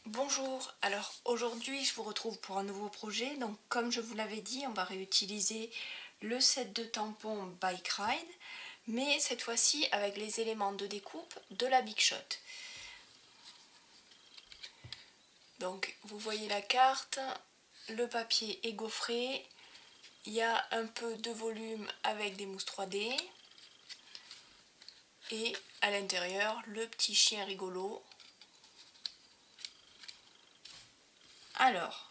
Bonjour, alors aujourd'hui je vous retrouve pour un nouveau projet. Donc comme je vous l'avais dit, on va réutiliser le set de tampons Bike Ride, mais cette fois-ci avec les éléments de découpe de la Big Shot. Donc vous voyez la carte, le papier est gaufré, il y a un peu de volume avec des mousses 3D et à l'intérieur le petit chien rigolo. Alors,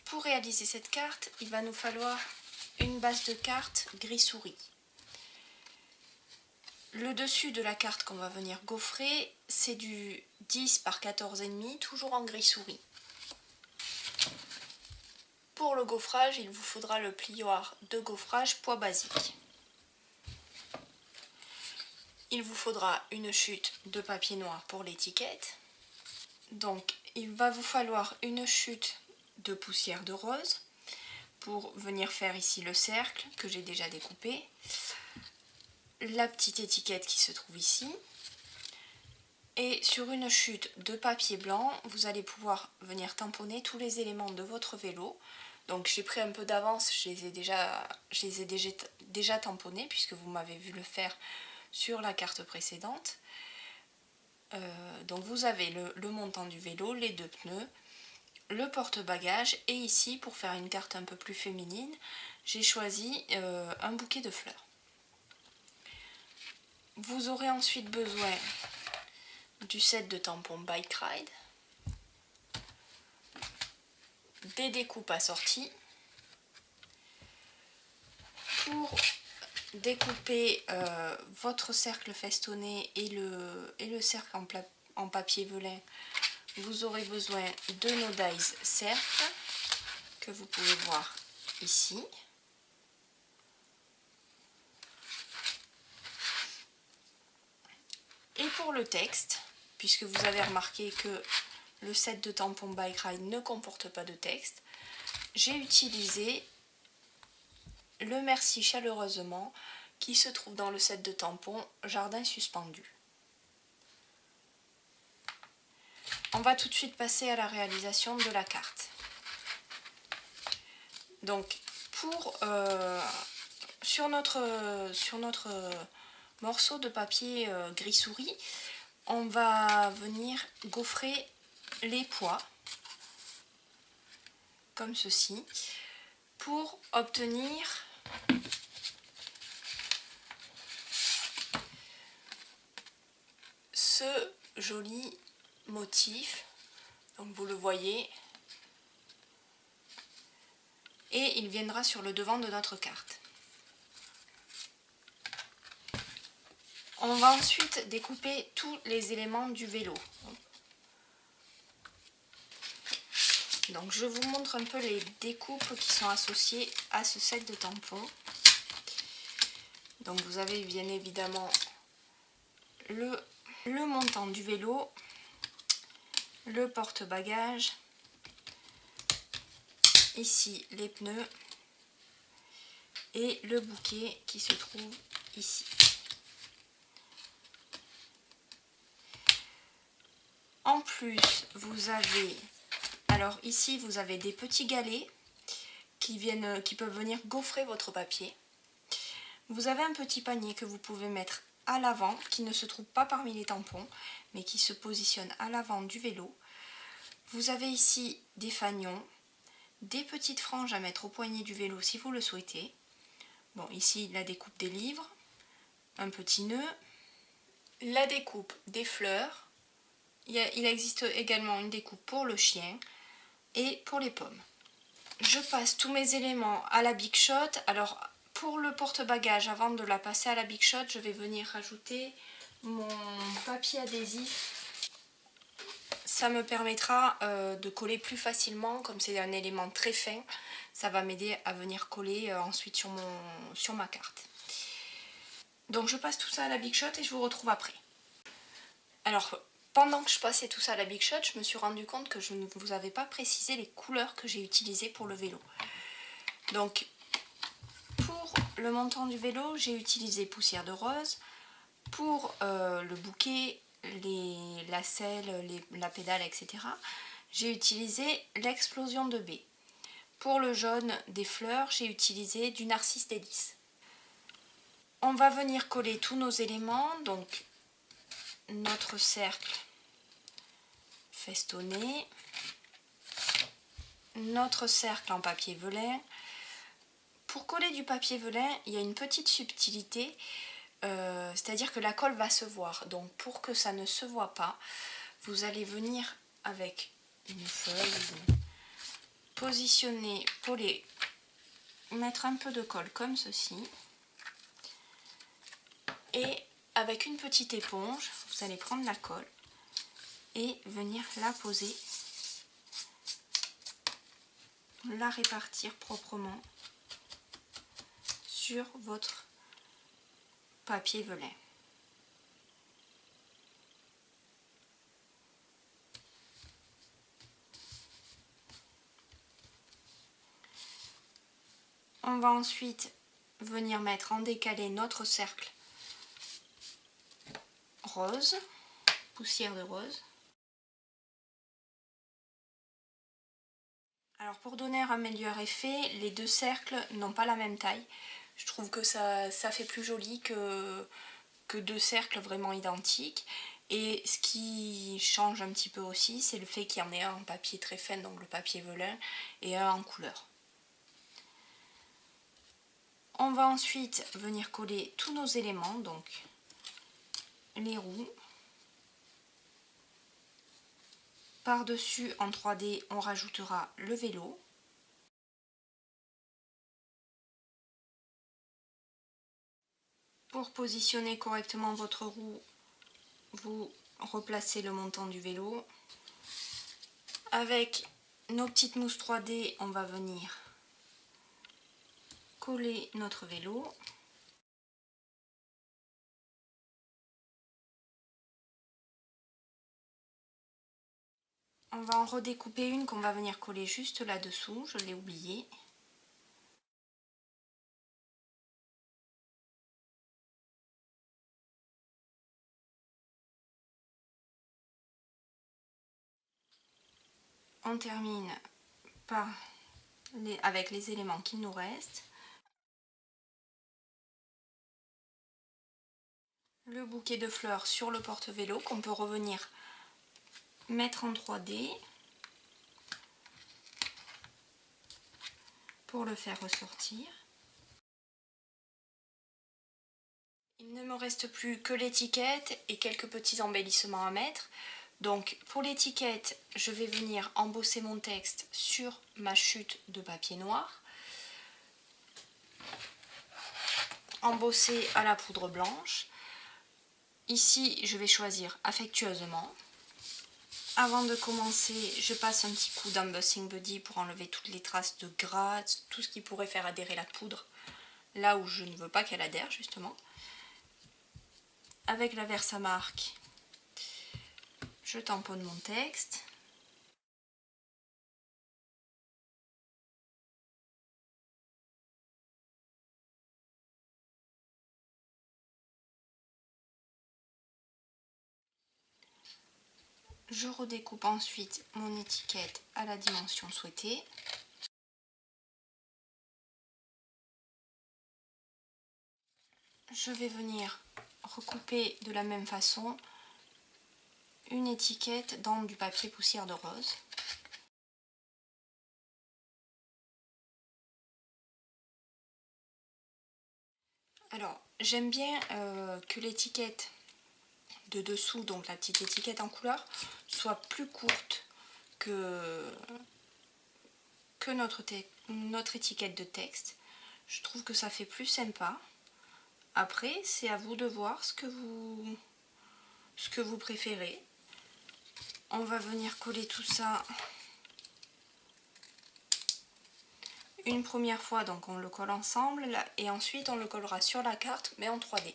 pour réaliser cette carte, il va nous falloir une base de carte gris souris. Le dessus de la carte qu'on va venir gaufrer, c'est du 10 par 14,5, toujours en gris souris. Pour le gaufrage, il vous faudra le plioir de gaufrage poids basique. Il vous faudra une chute de papier noir pour l'étiquette. Donc, il va vous falloir une chute de poussière de rose pour venir faire ici le cercle que j'ai déjà découpé. La petite étiquette qui se trouve ici. Et sur une chute de papier blanc, vous allez pouvoir venir tamponner tous les éléments de votre vélo. Donc j'ai pris un peu d'avance, je les ai déjà tamponnés puisque vous m'avez vu le faire sur la carte précédente. Donc vous avez le montant du vélo, les deux pneus, le porte-bagages et ici pour faire une carte un peu plus féminine, j'ai choisi un bouquet de fleurs. Vous aurez ensuite besoin du set de tampons Bike Ride, des découpes assorties. Pour découper votre cercle festonné et le cercle en papier velin, vous aurez besoin de nos dies cercles que vous pouvez voir ici. Et pour le texte, puisque vous avez remarqué que le set de tampons Bike Ride ne comporte pas de texte, j'ai utilisé le Merci chaleureusement qui se trouve dans le set de tampons Jardin suspendu. On va tout de suite passer à la réalisation de la carte. Donc sur notre morceau de papier gris souris, on va venir gaufrer les poids comme ceci pour obtenir ce joli motif. Donc vous le voyez, et il viendra sur le devant de notre carte. On va ensuite découper tous les éléments du vélo. Donc je vous montre un peu les découpes qui sont associées à ce set de tampons. Donc vous avez bien évidemment le montant du vélo, le porte-bagages, ici les pneus et le bouquet qui se trouve ici. En plus, vous avez, alors ici vous avez des petits galets qui peuvent venir gaufrer votre papier. Vous avez un petit panier que vous pouvez mettre à l'avant, qui ne se trouve pas parmi les tampons, mais qui se positionne à l'avant du vélo. Vous avez ici des fanions, des petites franges à mettre au poignet du vélo si vous le souhaitez. Bon, ici la découpe des livres, un petit nœud, la découpe des fleurs. Il existe également une découpe pour le chien et pour les pommes. Je passe tous mes éléments à la Big Shot. Alors pour le porte-bagages, avant de la passer à la Big Shot, je vais venir rajouter mon papier adhésif. Ça me permettra de coller plus facilement, comme c'est un élément très fin, ça va m'aider à venir coller ensuite sur ma carte. Donc je passe tout ça à la Big Shot et je vous retrouve après. Alors pendant que je passais tout ça à la Big Shot, je me suis rendu compte que je ne vous avais pas précisé les couleurs que j'ai utilisées pour le vélo. Donc pour le montant du vélo, j'ai utilisé poussière de rose. Pour le bouquet, la selle, la pédale, etc., j'ai utilisé l'explosion de baie. Pour le jaune des fleurs, j'ai utilisé du narcisse délice. On va venir coller tous nos éléments, donc notre cercle festonné, notre cercle en papier velin. Pour coller du papier velin, il y a une petite subtilité, c'est-à-dire que la colle va se voir. Donc pour que ça ne se voit pas, vous allez venir avec une feuille, positionner, coller, mettre un peu de colle comme ceci. Et avec une petite éponge, vous allez prendre la colle et venir la poser, la répartir proprement sur votre papier velin. On va ensuite venir mettre en décalé notre cercle rose, poussière de rose. Alors pour donner un meilleur effet, les deux cercles n'ont pas la même taille. Je trouve que ça fait plus joli que deux cercles vraiment identiques. Et ce qui change un petit peu aussi, c'est le fait qu'il y en ait un en papier très fin, donc le papier velin, et un en couleur. On va ensuite venir coller tous nos éléments, donc les roues. Par-dessus, en 3D, on rajoutera le vélo. Pour positionner correctement votre roue, vous replacez le montant du vélo. Avec nos petites mousses 3D, on va venir coller notre vélo. On va en redécouper une qu'on va venir coller juste là-dessous, je l'ai oublié. On termine avec les éléments qu'il nous reste. Le bouquet de fleurs sur le porte-vélo qu'on peut revenir mettre en 3D pour le faire ressortir. Il ne me reste plus que l'étiquette et quelques petits embellissements à mettre. Donc pour l'étiquette, je vais venir embosser mon texte sur ma chute de papier noir. Embosser à la poudre blanche. Ici, je vais choisir affectueusement. Avant de commencer, je passe un petit coup d'Embossing Buddy pour enlever toutes les traces de gras, tout ce qui pourrait faire adhérer la poudre, là où je ne veux pas qu'elle adhère justement. Avec la Versamark, je tamponne mon texte. Je redécoupe ensuite mon étiquette à la dimension souhaitée. Je vais venir recouper de la même façon une étiquette dans du papier poussière de rose. Alors, j'aime bien que l'étiquette de dessous, donc la petite étiquette en couleur, soit plus courte que notre étiquette de texte. Je trouve que ça fait plus sympa. Après, c'est à vous de voir ce que vous préférez. On va venir coller tout ça une première fois, donc on le colle ensemble, et ensuite on le collera sur la carte, mais en 3D.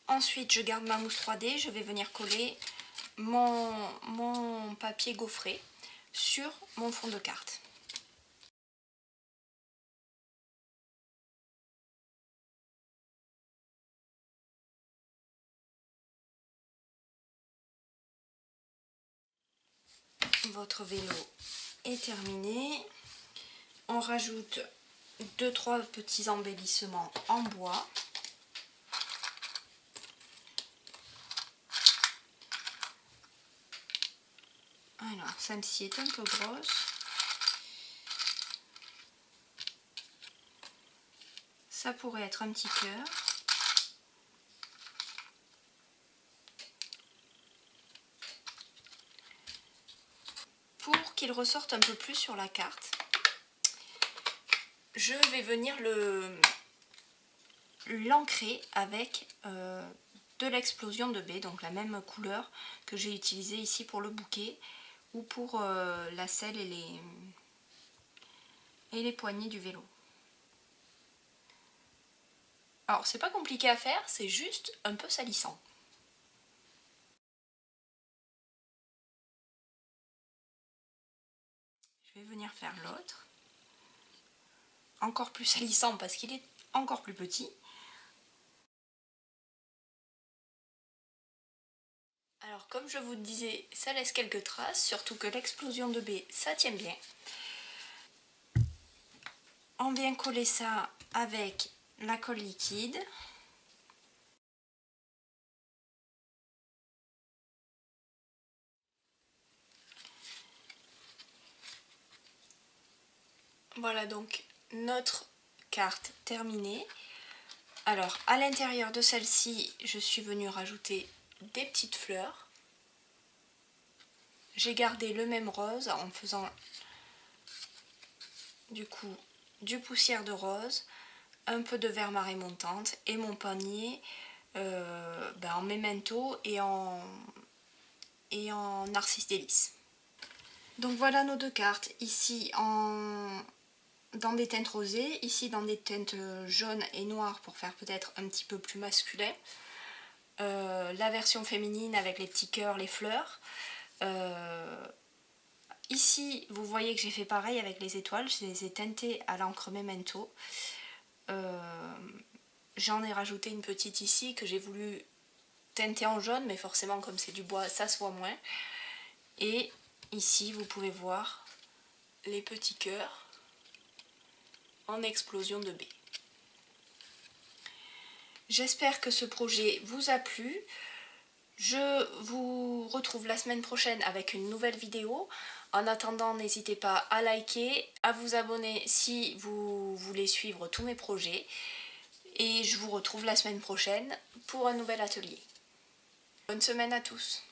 Ensuite, je garde ma mousse 3D, je vais venir coller mon papier gaufré. sur mon fond de carte. Votre vélo est terminé. On rajoute 2-3 petits embellissements en bois. Alors, celle-ci est un peu grosse. Ça pourrait être un petit cœur. Pour qu'il ressorte un peu plus sur la carte, je vais venir l'ancrer avec de l'explosion de baie, donc la même couleur que j'ai utilisée ici pour le bouquet ou pour la selle et les poignées du vélo. Alors c'est pas compliqué à faire, c'est juste un peu salissant. Je vais venir faire l'autre. Encore plus salissant parce qu'il est encore plus petit. Alors comme je vous le disais, ça laisse quelques traces, surtout que l'explosion de baie, ça tient bien. On vient coller ça avec la colle liquide. Voilà donc notre carte terminée. Alors à l'intérieur de celle-ci, je suis venue rajouter des petites fleurs. J'ai gardé le même rose en faisant du coup du poussière de rose, un peu de vert marée montante et mon panier en memento et en narcisse délice. Donc voilà nos deux cartes, ici dans des teintes rosées, ici dans des teintes jaunes et noires pour faire peut-être un petit peu plus masculin. La version féminine avec les petits cœurs, les fleurs. Ici, vous voyez que j'ai fait pareil avec les étoiles, je les ai teintées à l'encre Memento. J'en ai rajouté une petite ici que j'ai voulu teinter en jaune, mais forcément comme c'est du bois, ça se voit moins. Et ici, vous pouvez voir les petits cœurs en explosion de baie. J'espère que ce projet vous a plu. Je vous retrouve la semaine prochaine avec une nouvelle vidéo. En attendant, n'hésitez pas à liker, à vous abonner si vous voulez suivre tous mes projets. Et je vous retrouve la semaine prochaine pour un nouvel atelier. Bonne semaine à tous!